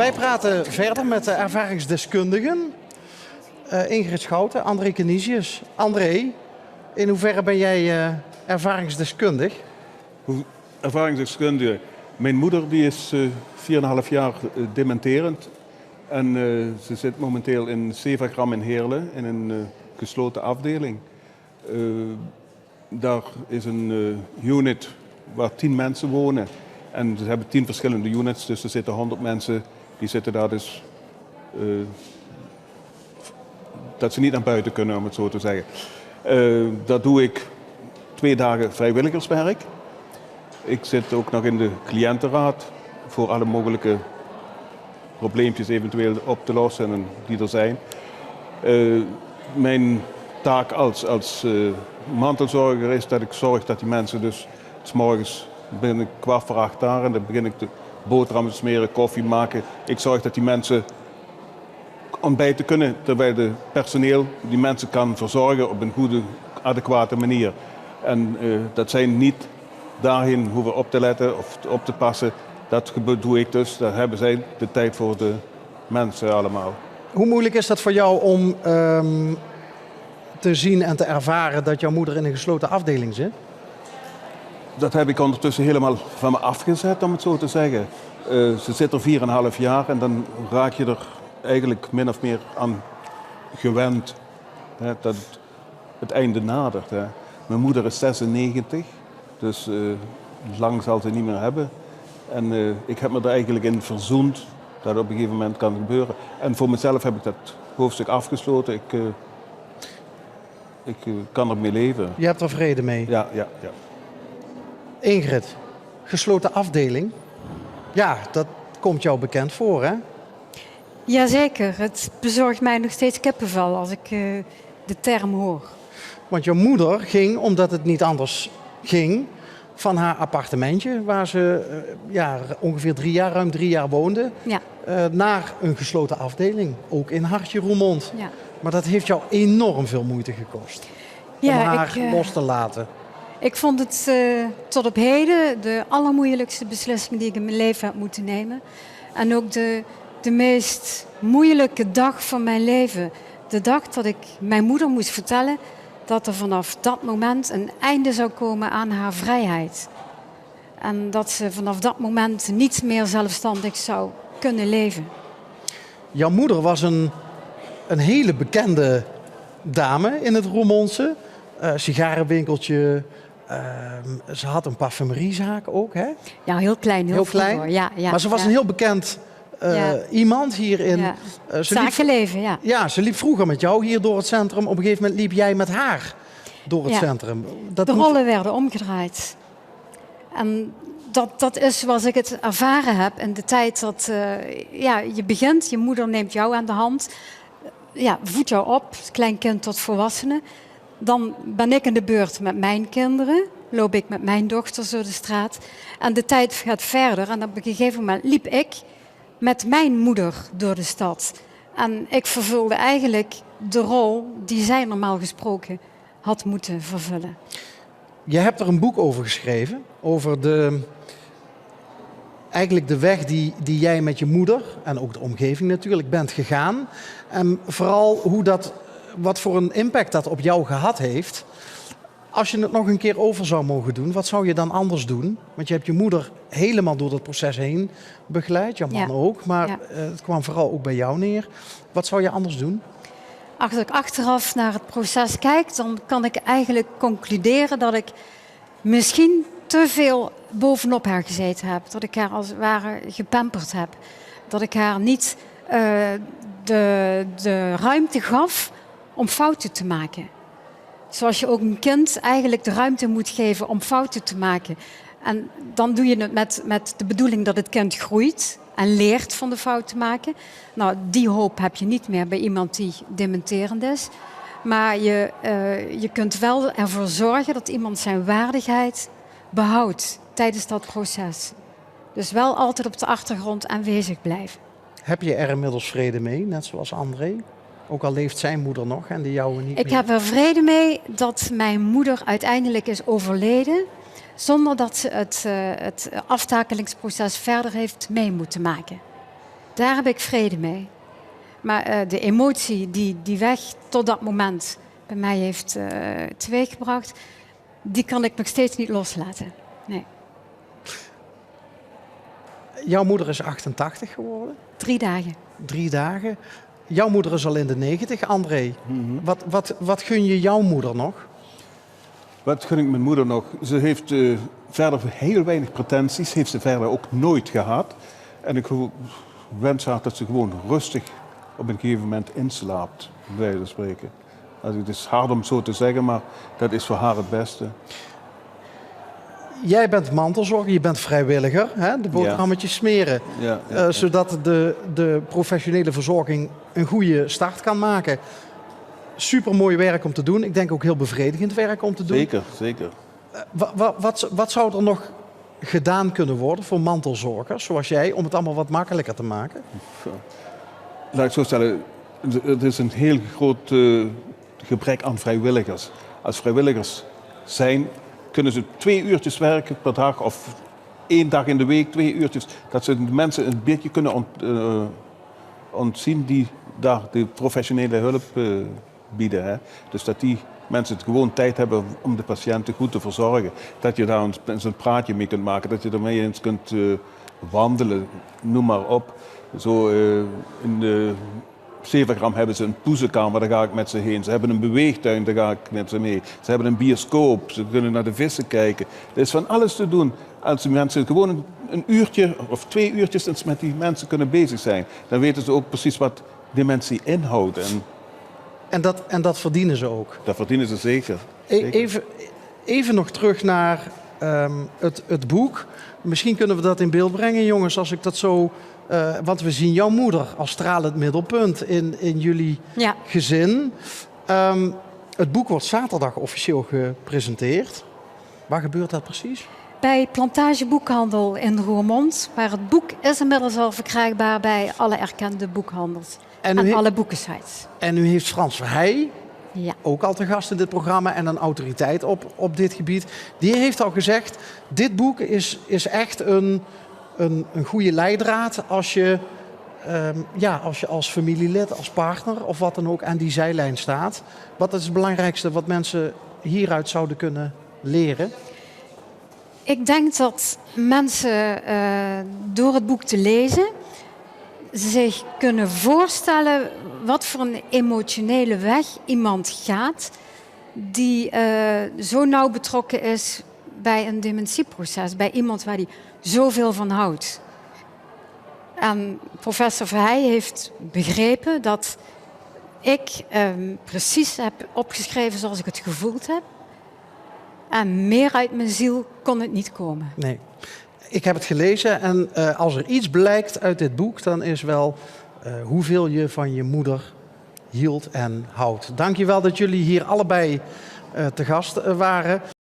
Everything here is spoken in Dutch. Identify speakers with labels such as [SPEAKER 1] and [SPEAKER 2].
[SPEAKER 1] Wij praten verder met de ervaringsdeskundigen. Ingrid Schouten, André Canisius. André, in hoeverre ben jij ervaringsdeskundig?
[SPEAKER 2] Ervaringsdeskundige. Mijn moeder die is 4,5 jaar dementerend. En ze zit momenteel in Sevagram in Heerlen in een gesloten afdeling. Daar is een unit waar 10 mensen wonen. En ze hebben 10 verschillende units, dus er zitten 100 mensen die zitten daar dus... dat ze niet naar buiten kunnen, om het zo te zeggen. Dat doe ik 2 dagen vrijwilligerswerk. Ik zit ook nog in de cliëntenraad voor alle mogelijke probleempjes eventueel op te lossen en die er zijn. Mijn taak als mantelzorger is dat ik zorg dat die mensen dus 's morgens ben ik 7:15 daar en dan begin ik de boterhammen smeren, koffie maken. Ik zorg dat die mensen ontbijten kunnen, terwijl de personeel die mensen kan verzorgen op een goede, adequate manier. En dat zij niet daarin hoeven op te letten of op te passen. Dat doe ik dus. Daar hebben zij de tijd voor de mensen allemaal.
[SPEAKER 1] Hoe moeilijk is dat voor jou om te zien en te ervaren dat jouw moeder in een gesloten afdeling zit?
[SPEAKER 2] Dat heb ik ondertussen helemaal van me afgezet, om het zo te zeggen. Ze zit er 4,5 jaar en dan raak je er eigenlijk min of meer aan gewend. Hè, dat het einde nadert. Hè. Mijn moeder is 96, dus lang zal ze niet meer hebben. En ik heb me er eigenlijk in verzoend dat het op een gegeven moment kan gebeuren. En voor mezelf heb ik dat hoofdstuk afgesloten. Ik kan ermee leven.
[SPEAKER 1] Je hebt er vrede mee?
[SPEAKER 2] Ja.
[SPEAKER 1] Ingrid, gesloten afdeling. Ja, dat komt jou bekend voor, hè?
[SPEAKER 3] Jazeker, het bezorgt mij nog steeds kippenvel als ik de term hoor.
[SPEAKER 1] Want jouw moeder ging, omdat het niet anders ging, van haar appartementje, waar ze ongeveer ruim 3 jaar woonde,
[SPEAKER 3] Ja.
[SPEAKER 1] Naar een gesloten afdeling, ook in Hartje Roermond.
[SPEAKER 3] Ja.
[SPEAKER 1] Maar dat heeft jou enorm veel moeite gekost om haar los te laten.
[SPEAKER 3] Ik vond het tot op heden de allermoeilijkste beslissing die ik in mijn leven heb moeten nemen. En ook de meest moeilijke dag van mijn leven. De dag dat ik mijn moeder moest vertellen dat er vanaf dat moment een einde zou komen aan haar vrijheid. En dat ze vanaf dat moment niet meer zelfstandig zou kunnen leven.
[SPEAKER 1] Jouw moeder was een hele bekende dame in het Roermondse. Sigarenwinkeltje. Ze had een parfumeriezaak ook, hè?
[SPEAKER 3] Ja, heel klein. Heel
[SPEAKER 1] klein.
[SPEAKER 3] vroeger. Ja,
[SPEAKER 1] maar ze was een heel bekend iemand hier in...
[SPEAKER 3] Ja. Zakenleven, ja.
[SPEAKER 1] Ja, ze liep vroeger met jou hier door het centrum. Op een gegeven moment liep jij met haar door het centrum.
[SPEAKER 3] De rollen werden omgedraaid. En dat is zoals ik het ervaren heb in de tijd dat je begint. Je moeder neemt jou aan de hand. Voedt jou op, klein kind tot volwassene. Dan ben ik in de beurt met mijn kinderen. Loop ik met mijn dochters door de straat. En de tijd gaat verder. En op een gegeven moment liep ik met mijn moeder door de stad. En ik vervulde eigenlijk de rol die zij normaal gesproken had moeten vervullen.
[SPEAKER 1] Je hebt er een boek over geschreven. Over de weg die jij met je moeder en ook de omgeving natuurlijk bent gegaan. En vooral wat voor een impact dat op jou gehad heeft. Als je het nog een keer over zou mogen doen, wat zou je dan anders doen? Want je hebt je moeder helemaal door dat proces heen begeleid, jouw man ook. Maar het kwam vooral ook bij jou neer. Wat zou je anders doen?
[SPEAKER 3] Als ik achteraf naar het proces kijk, dan kan ik eigenlijk concluderen dat ik misschien te veel bovenop haar gezeten heb. Dat ik haar als het ware gepamperd heb. Dat ik haar niet de ruimte gaf om fouten te maken. Zoals je ook een kind eigenlijk de ruimte moet geven om fouten te maken. En dan doe je het met de bedoeling dat het kind groeit en leert van de fouten maken. Nou, die hoop heb je niet meer bij iemand die dementerend is. Maar je kunt wel ervoor zorgen dat iemand zijn waardigheid behoudt tijdens dat proces. Dus wel altijd op de achtergrond aanwezig blijven.
[SPEAKER 1] Heb je er inmiddels vrede mee, net zoals André? Ook al leeft zijn moeder nog en de jouwe niet meer.
[SPEAKER 3] Ik heb er vrede mee dat mijn moeder uiteindelijk is overleden, zonder dat ze het aftakelingsproces verder heeft mee moeten maken. Daar heb ik vrede mee. Maar de emotie die weg tot dat moment bij mij heeft teweeggebracht, die kan ik nog steeds niet loslaten. Nee.
[SPEAKER 1] Jouw moeder is 88 geworden.
[SPEAKER 3] 3 dagen.
[SPEAKER 1] 3 dagen. Jouw moeder is al in de 90. André, wat gun je jouw moeder nog?
[SPEAKER 2] Wat gun ik mijn moeder nog? Ze heeft verder heel weinig pretenties, heeft ze verder ook nooit gehad. En ik wens haar dat ze gewoon rustig op een gegeven moment inslaapt, bij wijze van spreken. Also, het is hard om zo te zeggen, maar dat is voor haar het beste.
[SPEAKER 1] Jij bent mantelzorger, je bent vrijwilliger, hè? De boterhammetjes smeren.
[SPEAKER 2] Ja.
[SPEAKER 1] Zodat de professionele verzorging een goede start kan maken. Supermooi werk om te doen. Ik denk ook heel bevredigend werk om te doen.
[SPEAKER 2] Zeker.
[SPEAKER 1] Wat zou er nog gedaan kunnen worden voor mantelzorgers, zoals jij, om het allemaal wat makkelijker te maken?
[SPEAKER 2] Laat ik zo stellen, het is een heel groot gebrek aan vrijwilligers. Als vrijwilligers zijn, kunnen ze 2 uurtjes werken per dag of 1 dag in de week, 2 uurtjes. Dat ze de mensen een beetje kunnen ontzien die daar de professionele hulp bieden. Hè. Dus dat die mensen het gewoon tijd hebben om de patiënten goed te verzorgen. Dat je daar een praatje mee kunt maken, dat je ermee eens kunt wandelen, noem maar op. Zo in de Sevagram hebben ze een poezenkamer, daar ga ik met ze heen. Ze hebben een beweegtuin, daar ga ik met ze mee. Ze hebben een bioscoop, ze kunnen naar de vissen kijken. Er is van alles te doen. Als die mensen gewoon een uurtje of 2 uurtjes met die mensen kunnen bezig zijn, dan weten ze ook precies wat dementie inhoudt.
[SPEAKER 1] En dat verdienen ze ook.
[SPEAKER 2] Dat verdienen ze zeker.
[SPEAKER 1] Even nog terug naar het boek. Misschien kunnen we dat in beeld brengen, jongens, als ik dat zo... want we zien jouw moeder als stralend middelpunt in jullie gezin. Het boek wordt zaterdag officieel gepresenteerd. Waar gebeurt dat precies?
[SPEAKER 3] Bij Plantage Boekhandel in Roermond. Maar het boek is inmiddels al verkrijgbaar bij alle erkende boekhandels. En alle boekensites.
[SPEAKER 1] En u heeft Frans Verheij,
[SPEAKER 3] ja,
[SPEAKER 1] ook al te gast in dit programma en een autoriteit op dit gebied. Die heeft al gezegd, dit boek is echt een goede leidraad als je als familielid, als partner of wat dan ook aan die zijlijn staat. Wat is het belangrijkste wat mensen hieruit zouden kunnen leren?
[SPEAKER 3] Ik denk dat mensen door het boek te lezen zich kunnen voorstellen wat voor een emotionele weg iemand gaat die zo nauw betrokken is bij een dementieproces, bij iemand waar die zoveel van houdt. En professor Verheij heeft begrepen dat ik precies heb opgeschreven zoals ik het gevoeld heb. En meer uit mijn ziel kon het niet komen.
[SPEAKER 1] Nee. Ik heb het gelezen en als er iets blijkt uit dit boek, dan is wel hoeveel je van je moeder hield en houdt. Dank je wel dat jullie hier allebei te gast waren.